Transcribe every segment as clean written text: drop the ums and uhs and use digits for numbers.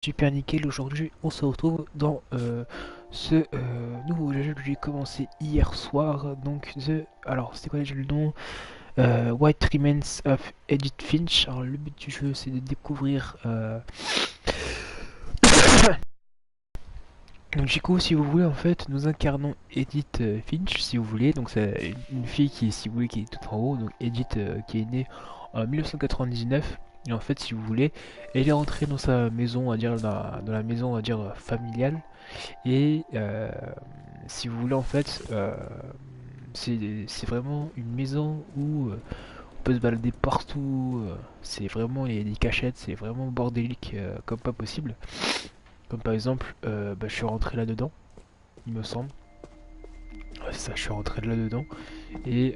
Super nickel, aujourd'hui on se retrouve dans ce nouveau jeu que j'ai commencé hier soir. Donc alors c'était quoi déjà le nom? White Remains of Edith Finch. Alors le but du jeu c'est de découvrir donc du coup si vous voulez en fait nous incarnons Edith Finch si vous voulez. Donc c'est une fille qui est si vous voulez qui est tout en haut. Donc Edith qui est née en 1999. Et en fait, si vous voulez, elle est rentrée dans sa maison, on va dire, dans la maison, on va dire, familiale. Et si vous voulez, en fait, c'est vraiment une maison où on peut se balader partout. C'est vraiment, il y a des cachettes, c'est vraiment bordélique comme pas possible. Comme par exemple, bah, je suis rentré là-dedans, il me semble. Ouais, c'est ça, je suis rentré là-dedans. Et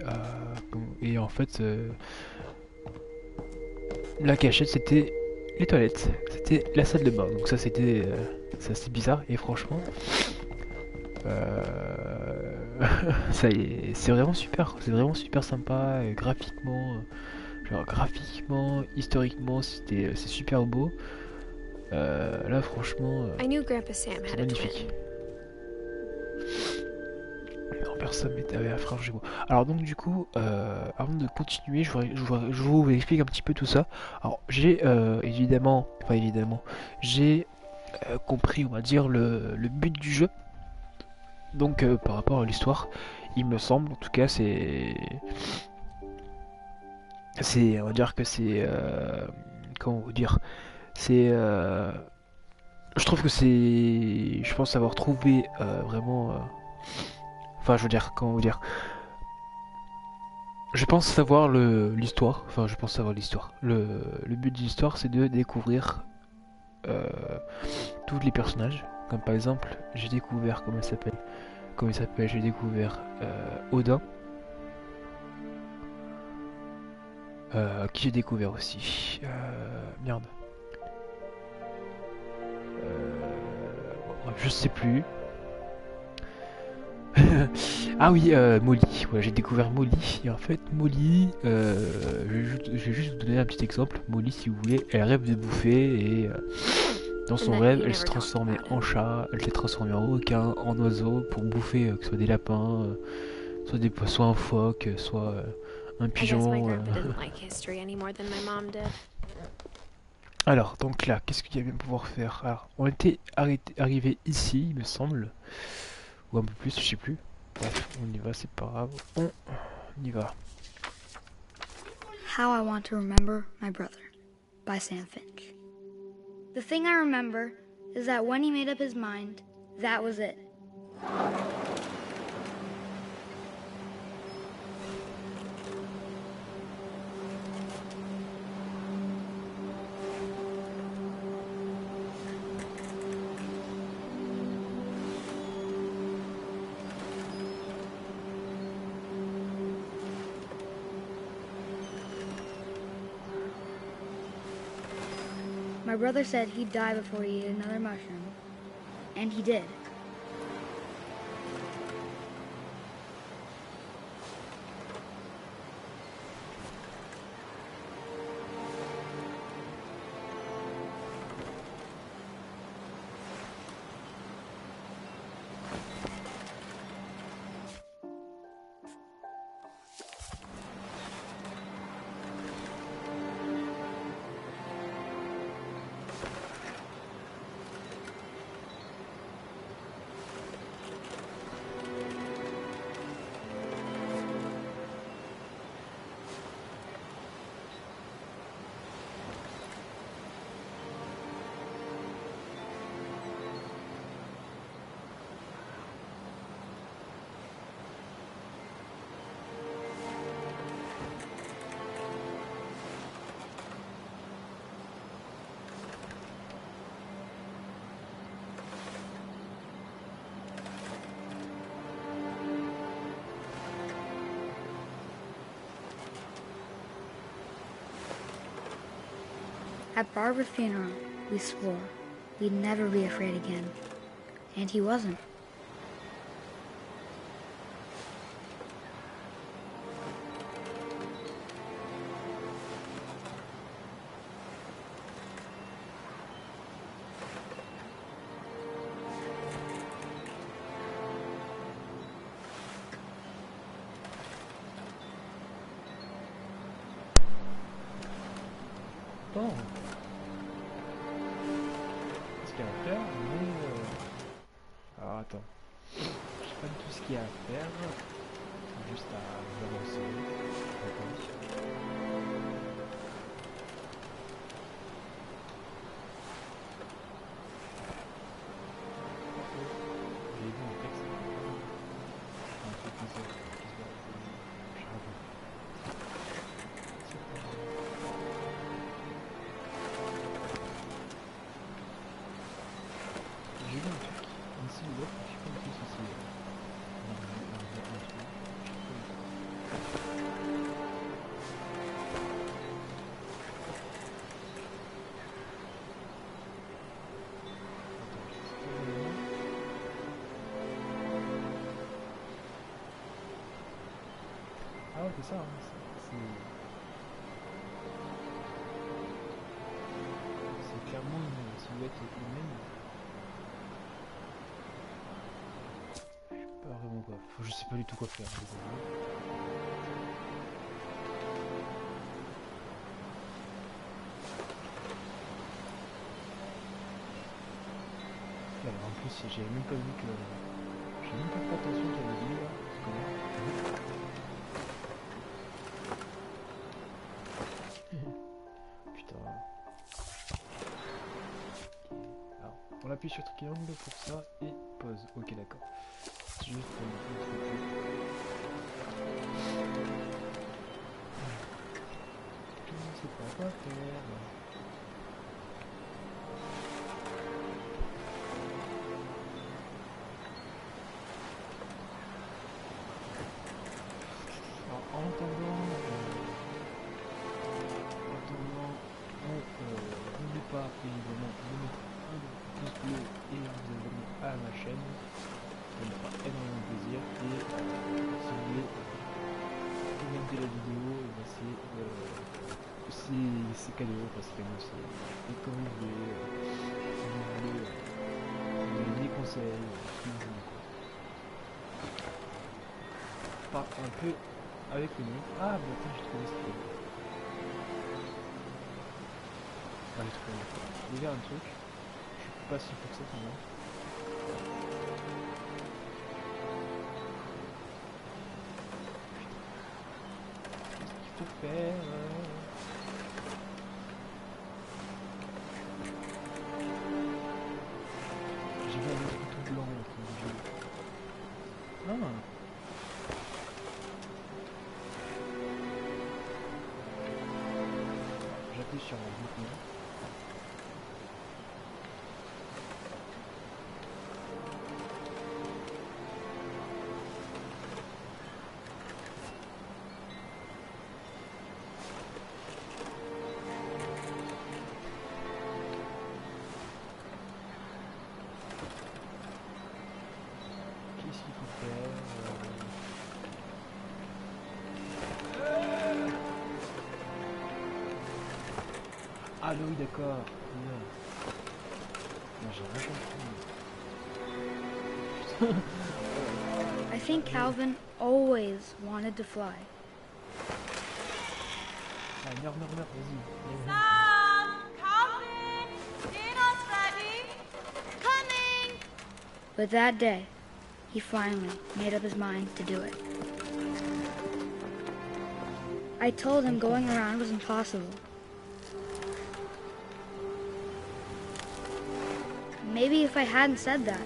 en fait, la cachette, c'était les toilettes. C'était la salle de bain. Donc ça, c'était c'est assez bizarre. Et franchement, ça y est, c'est vraiment super sympa graphiquement, genre graphiquement, historiquement, c'est super beau. Là franchement, I knew Grandpa Sam c'est had a twin. magnifique. Non, personne m'était avait un frère jumeau. Alors donc du coup, avant de continuer, je vous explique un petit peu tout ça. Alors j'ai évidemment, j'ai compris, on va dire, le but du jeu. Donc par rapport à l'histoire, il me semble, en tout cas, on va dire que comment vous dire, c'est, je trouve que je pense avoir trouvé vraiment, enfin, je veux dire, comment vous dire, je pense savoir l'histoire, enfin, je pense savoir l'histoire. Le but de l'histoire, c'est de découvrir euh, tous les personnages, comme par exemple, j'ai découvert, comment il s'appelle, j'ai découvert Odin. Qui j'ai découvert aussi. Merde. Bref, je sais plus. Ah oui, Molly. Ouais, j'ai découvert Molly. Et en fait, Molly, je vais juste vous donner un petit exemple. Molly, si vous voulez, elle rêve de bouffer et dans And son that rêve, you elle s'est never talked transformée about en him. chat, elle s'est transformée en requin, en oiseau pour bouffer, que ce soit des lapins, soit des poissons, soit un phoque, soit un I guess my pigeon. grandpa didn't like history any more than my mom did. Alors, donc là, qu'est-ce qu'il y a bien pouvoir faire? Alors, on était arrivé ici, il me semble. Ou un peu plus, je sais plus. Bref, on y va, c'est pas grave. On y va. How I Want to Remember My Brother by Sam Finch. The thing I remember is that when he made up his mind, that was it. My brother said he'd die before he ate another mushroom, and he did. At Barbara's funeral, we swore we'd never be afraid again, and he wasn't. temps. Ce qu'il y a à faire, mais... Alors attends. Je sais pas du tout ce qu'il y a à faire. C'est juste à avancer. D'accord. J'ai vu un texte. Un truc qui se j'ai vu un truc, une silhouette, je sais pas du tout si c'est ah ouais c'est ça, hein, c'est clairement une silhouette humaine. Pas vraiment quoi, je sais pas du tout quoi faire. Alors, en plus j'ai même pas vu que... J'ai même pas fait attention qu'il y avait lui là. Putain. Alors, on appuie sur triangle pour ça et pause. Ok d'accord. Juste pour le je ne sais pas quoi faire. Alors, en attendant, n'oublie pas évidemment de mettre un pouce bleu et vous abonner à ma chaîne. Ça me fera énormément plaisir. Et si vous voulez commenter la vidéo, c'est cadeau parce que moi c'est et comme vous voulez, si vous voulez des conseils, si vous voulez quoi. Pas un peu avec le nom. Ah mais attends, j'ai trouvé ce truc. Ah j'ai trouvé. J'ai ouvert un truc. Je suis pas si fort que ça quand même. Qu'est-ce qu'il faut faire? J'ai vu un truc tout blanc en train de jouer. Ah. J'appuie sur un bouton. Qu'est-ce qu'il faut faire? Ah bah oui d'accord. Non, j'ai rien compris. I think Calvin always wanted to fly. Ah meurs, vas-y. Sam! Calvin! Dinner's ready! Coming! But that day, he finally made up his mind to do it. I told him going around was impossible. Maybe if I hadn't said that,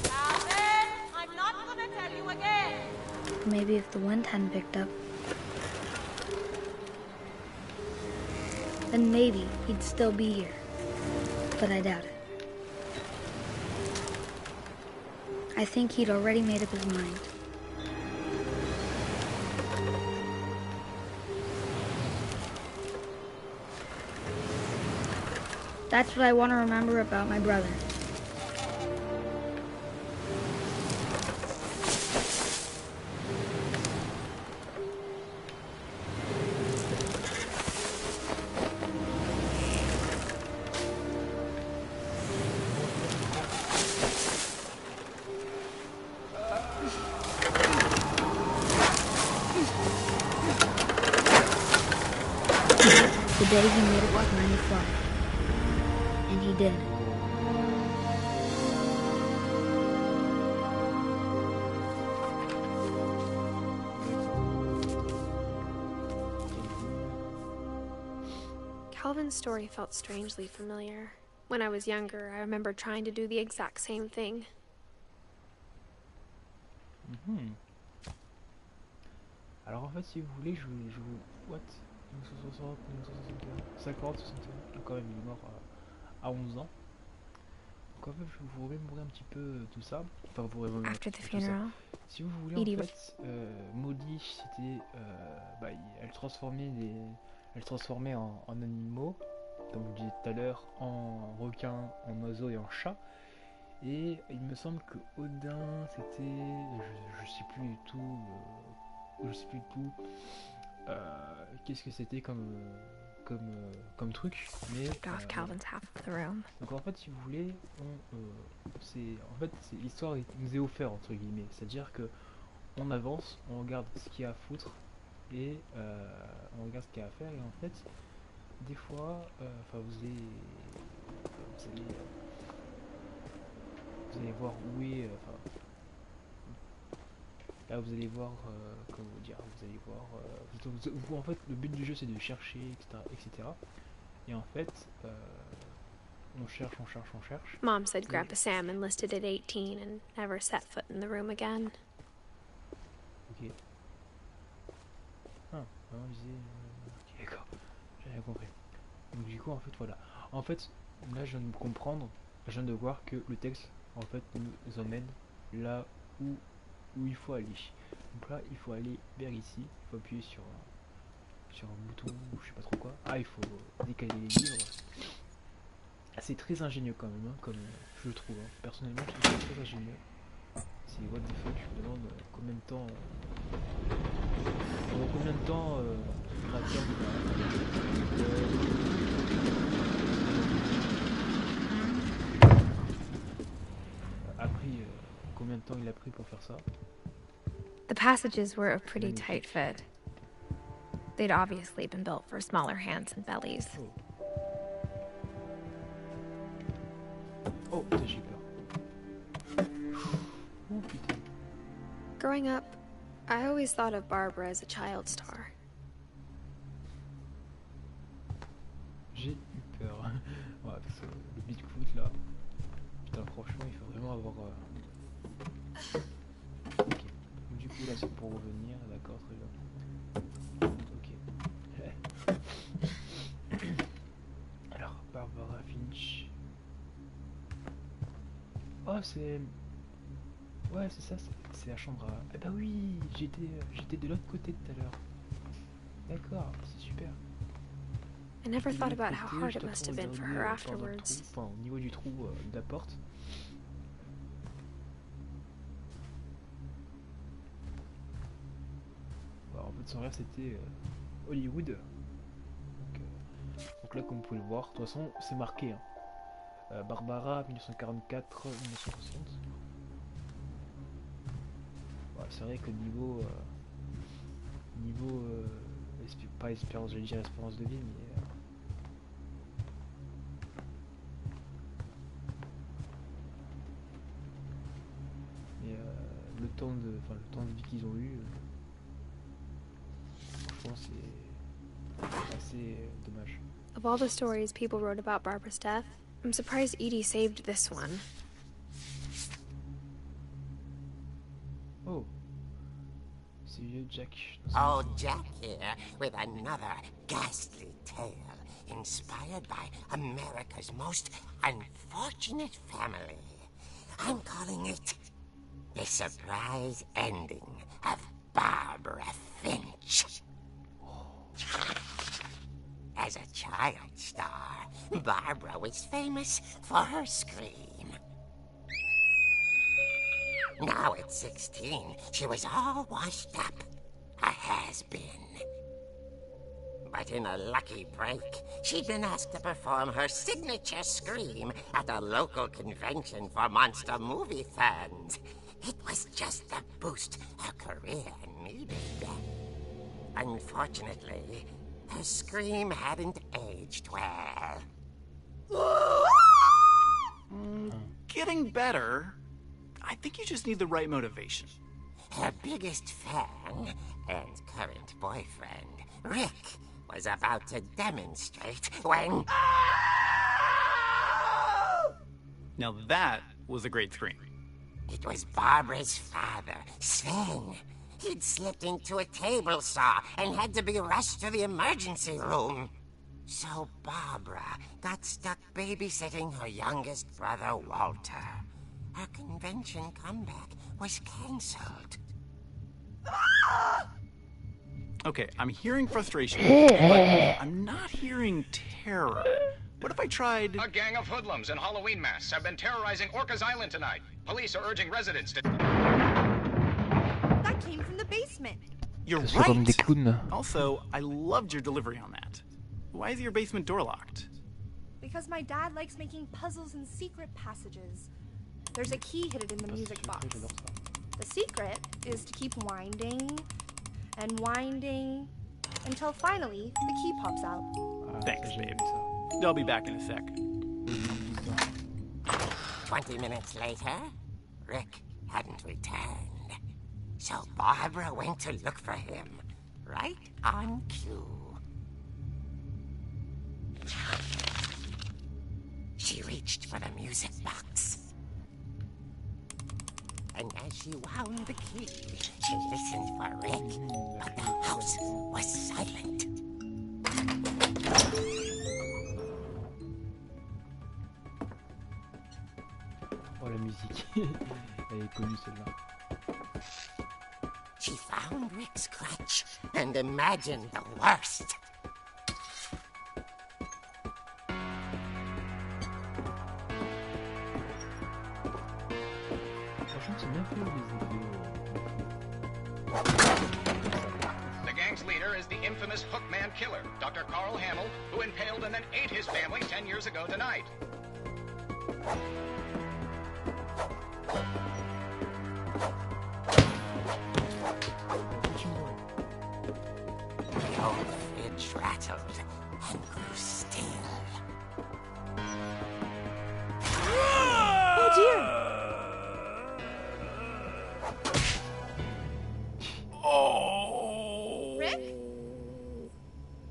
Calvin! I'm not gonna tell you again! maybe if the wind hadn't picked up, then maybe he'd still be here. But I doubt it. I think he'd already made up his mind. That's what I want to remember about my brother. the day he made up his mind to fly. And he did. Calvin's story felt strangely familiar. When I was younger, I remember trying to do the exact same thing. Alors en fait, si vous voulez, je vous... What 1960, 1961, 50, 61. Quand même, il est mort à 11 ans. Donc en fait, je vous remémorer un petit peu tout ça. Enfin, vous remémorer un After petit the peu tout ça. funeral, Si vous voulez, Edie en fait, Molly, c'était... elle transformait en animaux, comme vous disiez tout à l'heure, en requin, en oiseau et en chat. Et il me semble que Odin, c'était... Je sais plus du tout... qu'est-ce que c'était comme truc, mais off Calvin's half of the room. donc en fait, si vous voulez, c'est l'histoire nous est offerte entre guillemets, c'est-à-dire que on avance, on regarde ce qu'il y a à foutre et on regarde ce qu'il y a à faire, et en fait des fois vous allez voir où est là vous allez voir comment vous dire, vous allez voir en fait le but du jeu c'est de chercher, etc. Et en fait on cherche. Mom said Grandpa Sam enlisted at 18 and never set foot in the room again. Ok. Ah, non, ok, d'accord, j'ai rien compris. Donc du coup en fait voilà. En fait là je viens de comprendre, je viens de voir que le texte en fait nous emmène là où il faut aller. Donc là il faut aller vers ici, il faut appuyer sur un bouton, je sais pas trop quoi. Ah, il faut décaler les livres. C'est très ingénieux quand même, hein, comme je le trouve. Hein. Personnellement je trouve ça très ingénieux. C'est what the fuck, je me demande combien de temps le créateur a pris, combien de temps il a pris pour faire ça. The passages were a pretty tight fit. They'd obviously been built for smaller hands and bellies. Oh, putain, j'ai peur. Oh putain. Growing up, I always thought of Barbara as a child star. J'ai eu peur. Ouais, parce que le Bigfoot là. Putain, franchement, il faut vraiment avoir. Ok. Donc, du coup, là, c'est pour revenir. D'accord, très bien. Ok. Alors, Barbara Finch. Oh, c'est. Ouais, c'est ça, c'est la chambre à. Ah bah oui, j'étais de l'autre côté tout à l'heure. D'accord, c'est super. I never thought about how hard it must have been for her afterwards. Enfin, au niveau du trou de la porte. Alors, en fait, son rêve c'était Hollywood. Donc là, comme vous pouvez le voir, de toute façon, c'est marqué. Hein. Barbara, 1944-1960. Ouais, c'est vrai que niveau pas espérance, j'allais dire espérance de vie, mais le temps de vie qu'ils ont eu, franchement, c'est assez dommage. Of all the stories people wrote about Barbara's death, I'm surprised Edie saved this one. Oh, c'est vieux Jack. Oh, Jack here with another ghastly tale inspired by America's most unfortunate family. I'm calling it The Surprise Ending of Barbara Finch. As a child star, Barbara was famous for her scream. Now at 16, she was all washed up, a has-been. But in a lucky break, she'd been asked to perform her signature scream at a local convention for monster movie fans. It was just the boost her career needed. Unfortunately, Her scream hadn't aged well. Getting better. I think you just need the right motivation. Her biggest fan and current boyfriend, Rick, was about to demonstrate when... Now that was a great scream. It was Barbara's father, Sven. He'd slipped into a table saw and had to be rushed to the emergency room. So Barbara got stuck babysitting her youngest brother, Walter. Her convention comeback was cancelled. Okay, I'm hearing frustration, but I'm not hearing terror. What if I tried... A gang of hoodlums in Halloween masks have been terrorizing Orcas Island tonight. Police are urging residents to... That came from the basement. You're Ce sont comme des right! clowns. Also, I loved your delivery on that. Why is your basement door locked? Because my dad likes making puzzles and secret passages. There's a key hidden in the music box. The secret is to keep winding and winding until finally the key pops out. Thanks, babe. I'll be back in a sec. 20 minutes later, Rick hadn't returned. So Barbara went to look for him, right on cue. She reached for the music box. And as she wound the key, she listened for Rick, but the house was silent. Oh, la musique. Elle est connue celle-là. She found Rick's crutch and imagined the worst. Franchement, c'est bien fait les vidéos. The gang's leader is the infamous Hookman killer, Dr. Carl Hamill, who impaled and then ate his family 10 years ago tonight. The old fridge rattled and grew still. Oh dear! Oh! Rick?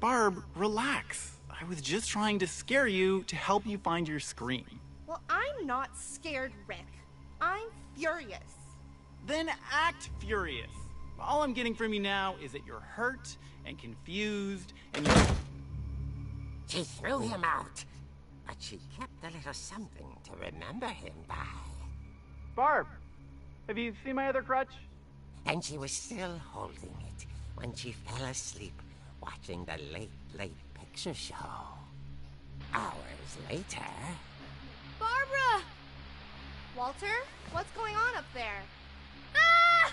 Barb, relax. I was just trying to scare you to help you find your scream. Well, I'm not scared, Rick. I'm furious. Then act furious. All I'm getting from you now is that you're hurt and confused and you're... She threw him out, but she kept a little something to remember him by. Barb, have you seen my other crutch? And she was still holding it when she fell asleep watching the late picture show. Hours later... Barbara! Walter, what's going on up there? Ah!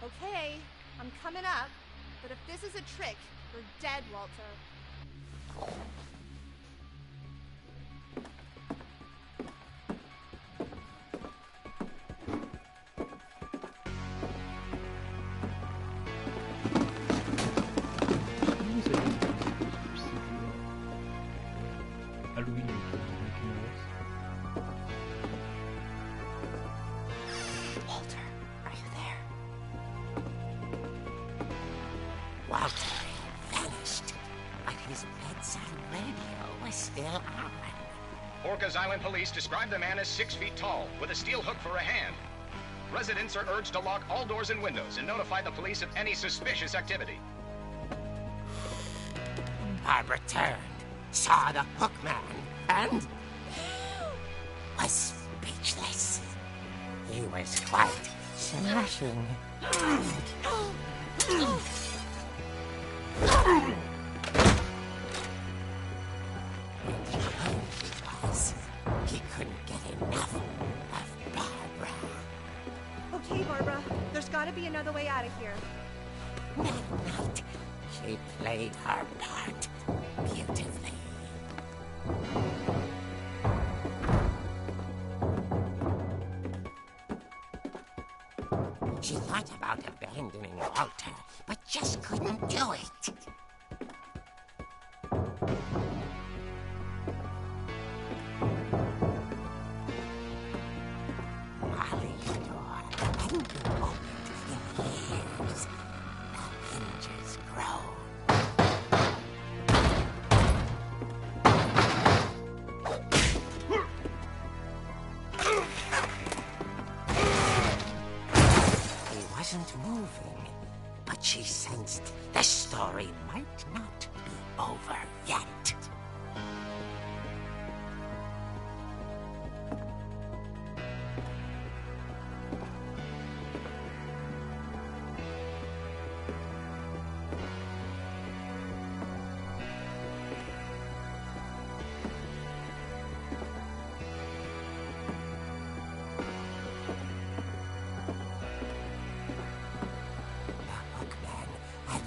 Okay, I'm coming up, but if this is a trick, you're dead, Walter. Halloween. Walter, are you there? Walter had vanished, but his bedside radio was still on. Orcas Island police describe the man as 6 feet tall, with a steel hook for a hand. Residents are urged to lock all doors and windows and notify the police of any suspicious activity. Barbara turned, saw the hook man, and was speechless. He was quite smashing. He couldn't get enough of Barbara. Okay, Barbara, there's gotta be another way out of here. That night, she played her part beautifully. She thought about abandoning Walter, but just couldn't do it. story might not be over yet.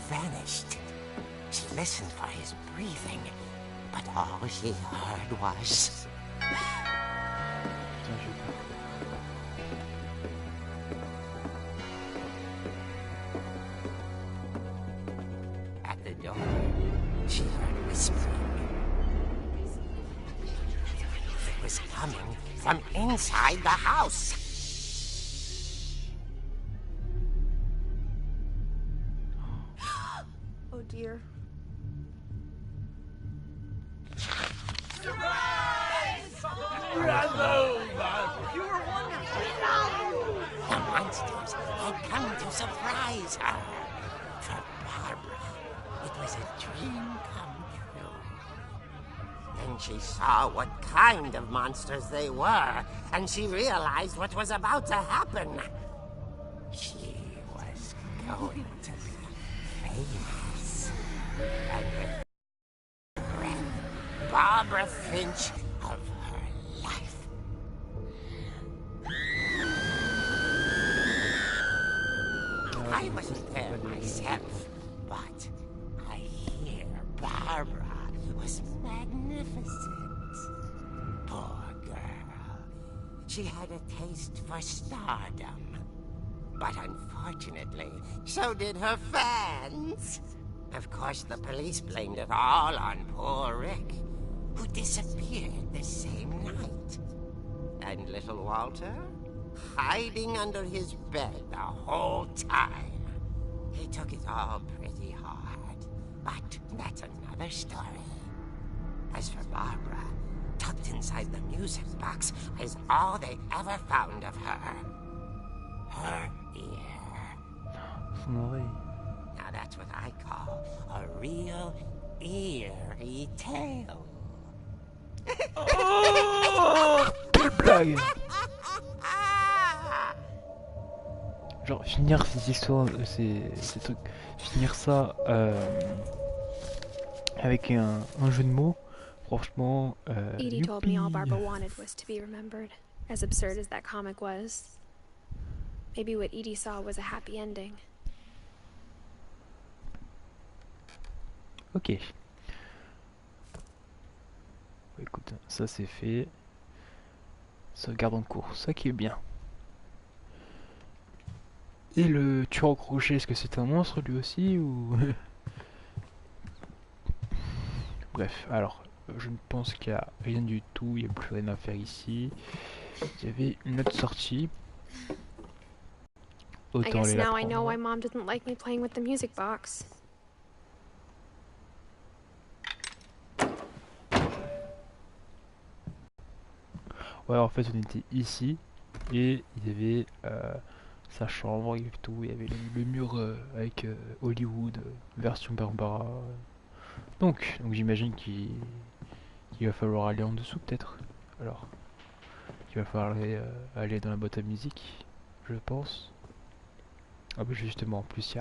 Vanished. She listened for his breathing, but all she heard was... At the door, she heard whispering. It was coming from inside the house. Oh dear. The monsters had come to surprise her. For Barbara, it was a dream come true. Then she saw what kind of monsters they were, and she realized what was about to happen. She was going to be famous. And with Barbara Finch of her life. I wasn't there myself, but I hear Barbara was magnificent. Poor girl. She had a taste for stardom. But unfortunately, so did her fans. Of course, the police blamed it all on poor Rick, who disappeared the same night. And little Walter, hiding under his bed the whole time. He took it all pretty hard, but that's another story. As for Barbara, tucked inside the music box is all they ever found of her. Her ear. Now that's what I call a real eerie tale. Oh, quelle blague! Genre finir ces histoires, ces trucs, finir ça avec un jeu de mots, franchement. Edie told me all Barbara wanted was to be remembered, as absurd as that comic was. Maybe what Edie saw was a happy ending. Ok. Écoute, ça c'est fait. Sauvegarde en cours, ça qui est bien. Et le tueur au crochet, est-ce que c'est un monstre lui aussi ou... Bref, alors, je ne pense qu'il n'y a rien du tout, il n'y a plus rien à faire ici. Il y avait une autre sortie. I guess now I know why Mom didn't like me playing with the music box. Ouais, en fait, on était ici et il y avait sa chambre et tout. Il y avait le mur avec Hollywood, version Barbara. Donc j'imagine qu'il va falloir aller en dessous, peut-être. Alors, il va falloir aller dans la boîte à musique, je pense. Ah, bah justement, en plus,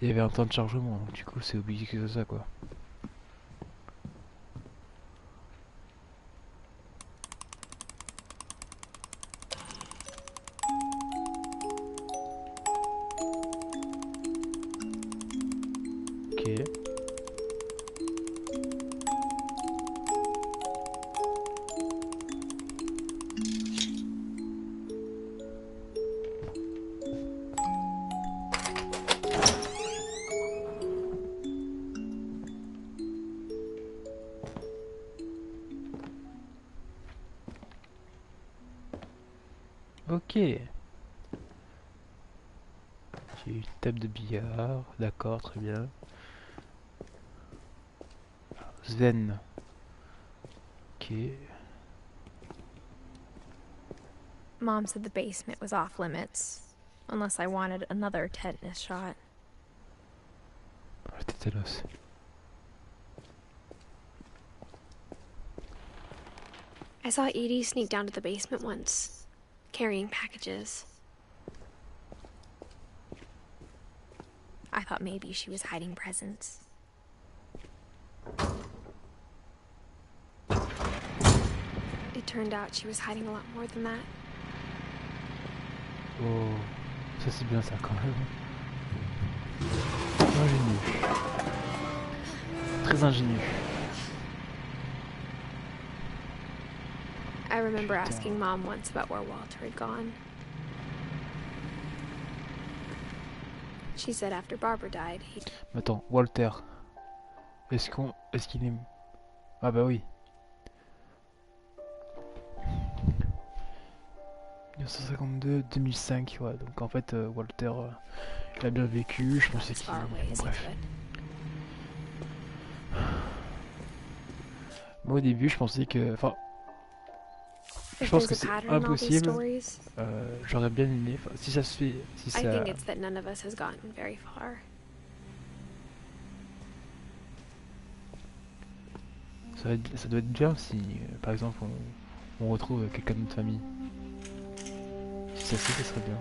il y avait un temps de chargement, donc du coup, c'est obligé que c'est ça, quoi. Ok. Ok. J'ai une table de billard, d'accord, très bien. Zen. Ok. Mom said the basement was off limits, unless I wanted another tetanus shot. Stelos. I saw Edie sneak down to the basement once, carrying packages. I thought maybe she was hiding presents. It turned out she was hiding a lot more than that. Oh, ça c'est bien ça quand même. Ingénieux. Très ingénieux. I remember asking Mom once about where Walter had gone. She said after Barbara died, he... Attends, Walter. Est-ce qu'il est... Ah bah oui. 1952, 2005, ouais. Donc en fait, Walter, il a bien vécu. Je pensais qu'il... Bon, bref. Moi au début, je pensais que... Enfin... Je pense que c'est impossible. J'aurais bien aimé, si ça se fait, si ça... Ça doit être bien si, par exemple, on retrouve quelqu'un de notre famille. Si ça se fait, ça serait bien.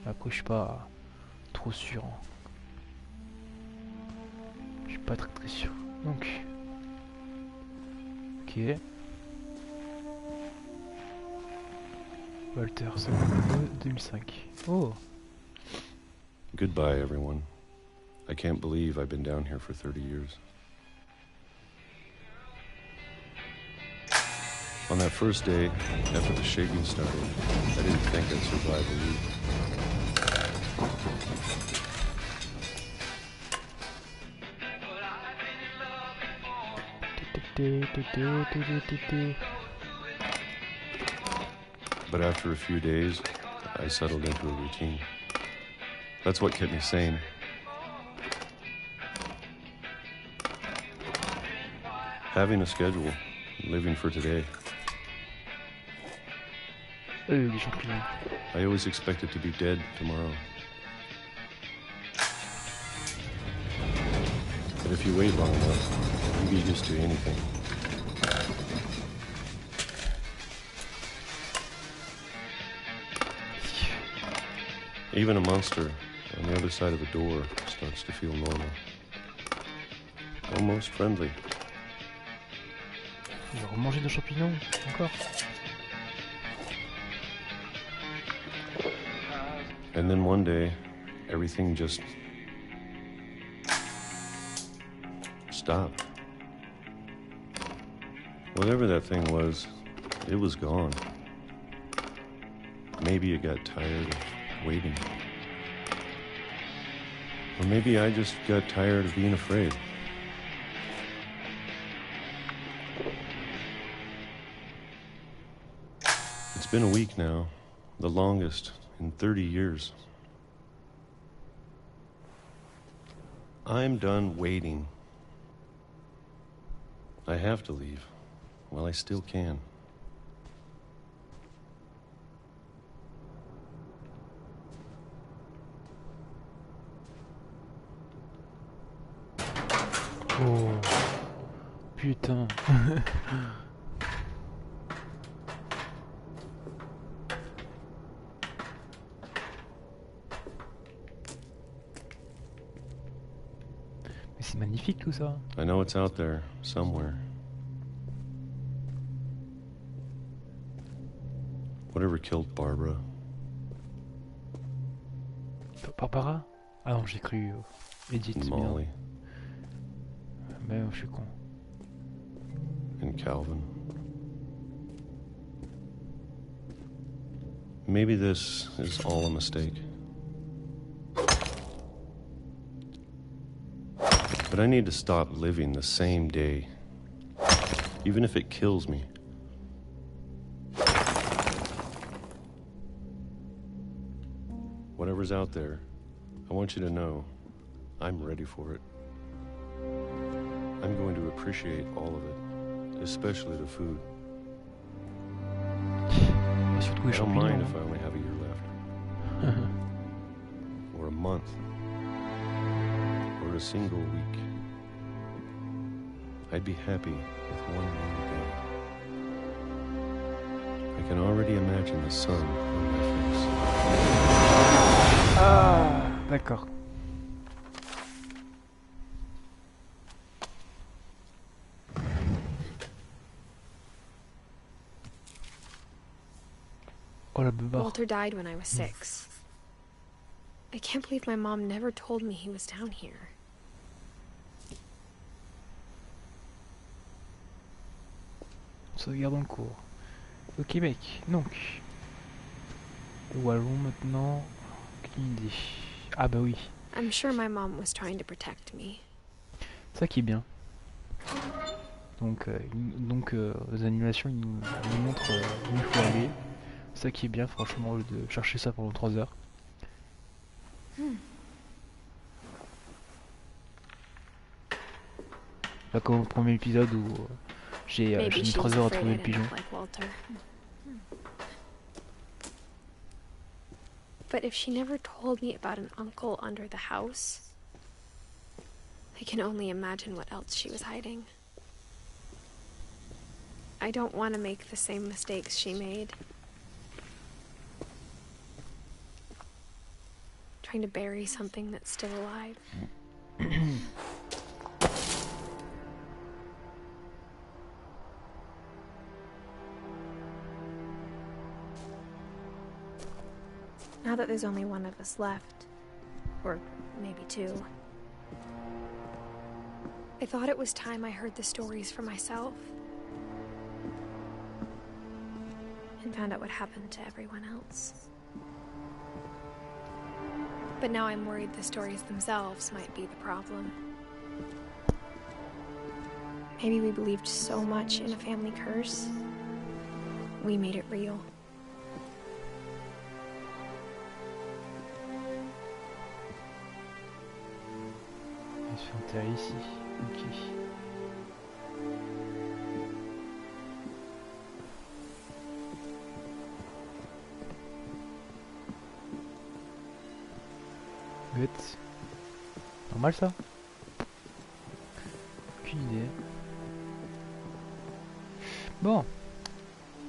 Après, je suis pas trop sûr. Hein. Je suis pas très sûr. Donc... Ok. Walter, 2005. Oh. Goodbye, everyone. I can't believe I've been down here for 30 years. On that first day, after the shaking started, I didn't think I'd survive a week. But after a few days, I settled into a routine. That's what kept me sane. Having a schedule, living for today. I always expected to be dead tomorrow. But if you wait long enough, you get used to anything. Even a monster on the other side of the door starts to feel normal. Almost friendly. Il va remanger de champignons, encore. And then one day, everything just stopped. Whatever that thing was, it was gone. Maybe it got tired of waiting. Or maybe I just got tired of being afraid. It's been a week now, the longest in 30 years. I'm done waiting. I have to leave while I still can. Oh, putain. Mais c'est magnifique tout ça. I know it's out there somewhere. Whatever killed Barbara. Barbara? Ah non, j'ai cru Edith. Molly. Mais je suis con. And Calvin. Maybe this is all a mistake. But I need to stop living the same day, even if it kills me. Whatever's out there, I want you to know I'm ready for it. I'm going to appreciate all of it, especially the food. I don't mind if I only have a year left. Or a month. Or single week, I'd be happy with one more day. I can already imagine the sun on my face. Ah, d'accord. Oh la beubare. Walter died when I was 6. I can't believe my mom never told me he was down here. Sauvegarde en cours. Ok mec, donc. Où allons maintenant? Aucune idée. Ah bah oui. I'm sure my mom was trying to protect me. Ça qui est bien. Donc, les animations ils nous montrent où il faut aller. Ça qui est bien franchement de chercher ça pendant 3 heures. Là comme au premier épisode où j'ai mis 3 heures à trouver le pigeon. But if she never told me about an uncle under the house, I can only imagine what else she was hiding. I don't want to make the same mistakes she made. Trying to bury something that's still alive. Now that there's only one of us left, or maybe 2, I thought it was time I heard the stories for myself and found out what happened to everyone else. But now I'm worried the stories themselves might be the problem. Maybe we believed so much in a family curse, we made it real. Il se fait enterrer ici. Ok. Good. Normal ça? Aucune idée. Bon.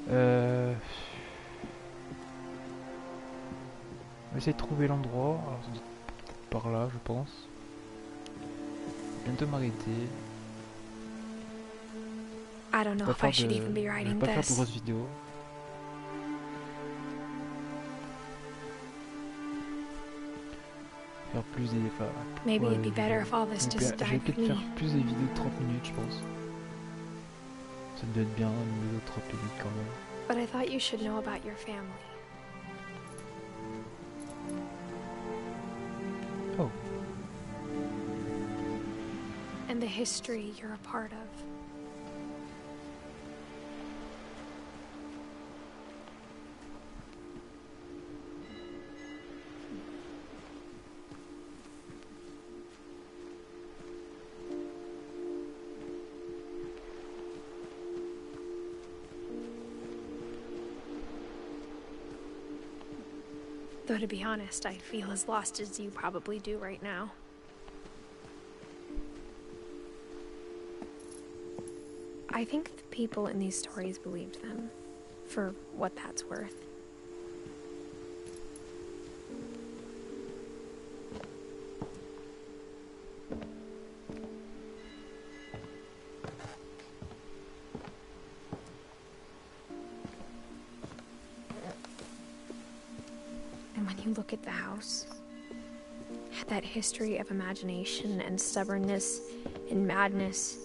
On va essayer de trouver l'endroit. Alors ça doit être par là je pense. Bientôt m'arrêter. I don't know if I should even be writing this. Je vais pas faire de this. grosses vidéos. Faire plus des... Maybe it'd be better if all this just Je vais died with peut-être me. faire plus des vidéos de 30 minutes je pense. Ça doit être bien une vidéo de 30 minutes quand même. But I thought you should know about your family. Oh. And the history you're a part of. Though to be honest, I feel as lost as you probably do right now. I think the people in these stories believed them, for what that's worth. And when you look at the house, that history of imagination and stubbornness and madness,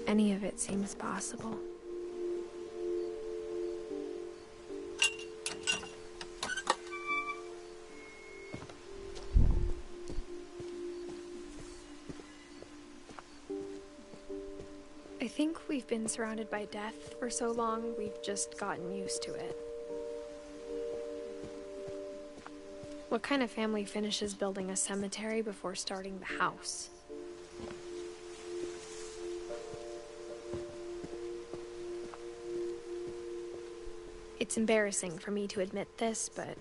any of it seems possible. I think we've been surrounded by death for so long, we've just gotten used to it. What kind of family finishes building a cemetery before starting the house? It's embarrassing for me to admit this, but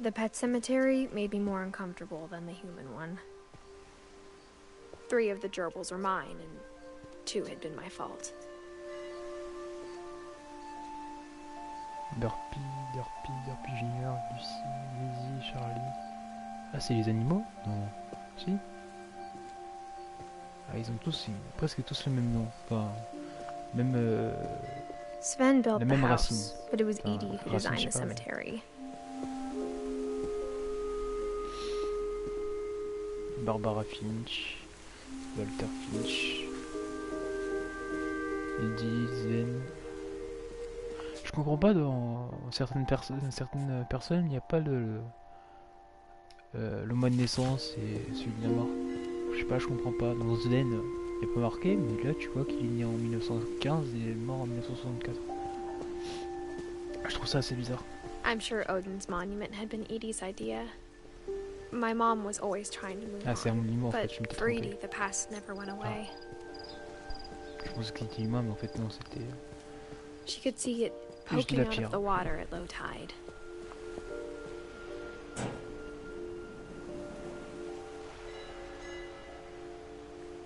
The pet cemetery made me more uncomfortable than the human one. 3 of the gerbils are mine, and 2 had been my fault. Burpee, Derpy, Derpy Junior, Lucie, Lizzie, Charlie. Ah, c'est les animaux? Non. Si? Ah, ils ont tous, presque tous le même nom. Enfin, même. Sven built la the même house, racine. but it was Enfin, Edie who racine, designed je the sais pas. cemetery. Barbara Finch, Walter Finch, Eddie, Zen. Je comprends pas dans certaines personnes, il n'y a pas le mois de naissance et celui de la mort. Je sais pas, je comprends pas. Dans Zen, il n'y a pas marqué, mais là tu vois qu'il est né en 1915 et est mort en 1964. Je trouve ça assez bizarre. I'm sure Odin's monument had been Edie's idea. My mom was always trying to move Ah, c'est un monument en fait, but je m'étais for trompé. Edie, the past never went away. Je pense que c'était humain, mais en fait non, c'était... She could see it Juste de poking la out pierre. of the water at low tide.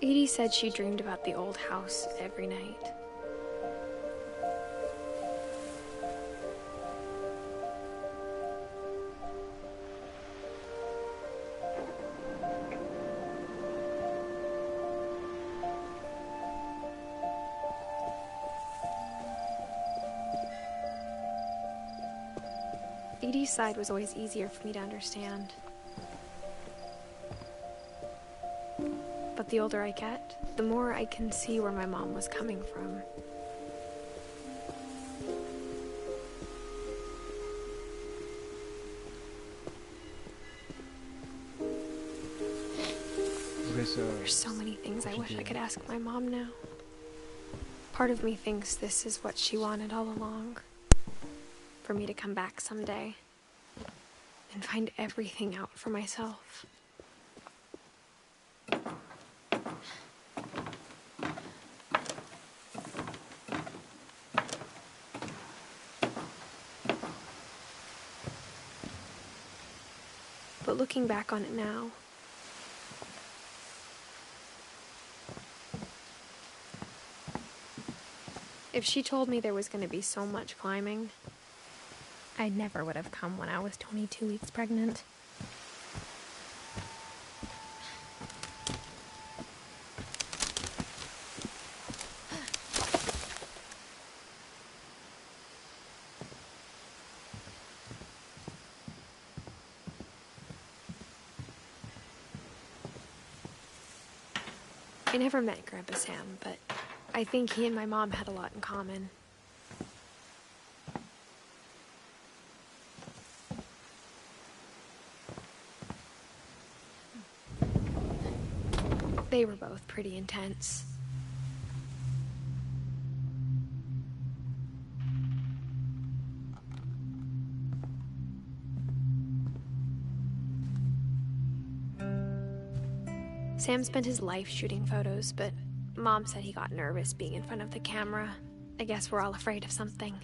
Edie said she dreamed about the old house every night. Edie's side was always easier for me to understand. But the older I get, the more I can see where my mom was coming from. There's so many things I wish I could ask my mom now. Part of me thinks this is what she wanted all along. For me to come back someday and find everything out for myself. But looking back on it now, if she told me there was going to be so much climbing, I never would have come when I was 22 weeks pregnant. I never met Grandpa Sam, but I think he and my mom had a lot in common. They were both pretty intense. Sam spent his life shooting photos, but Mom said he got nervous being in front of the camera. I guess we're all afraid of something.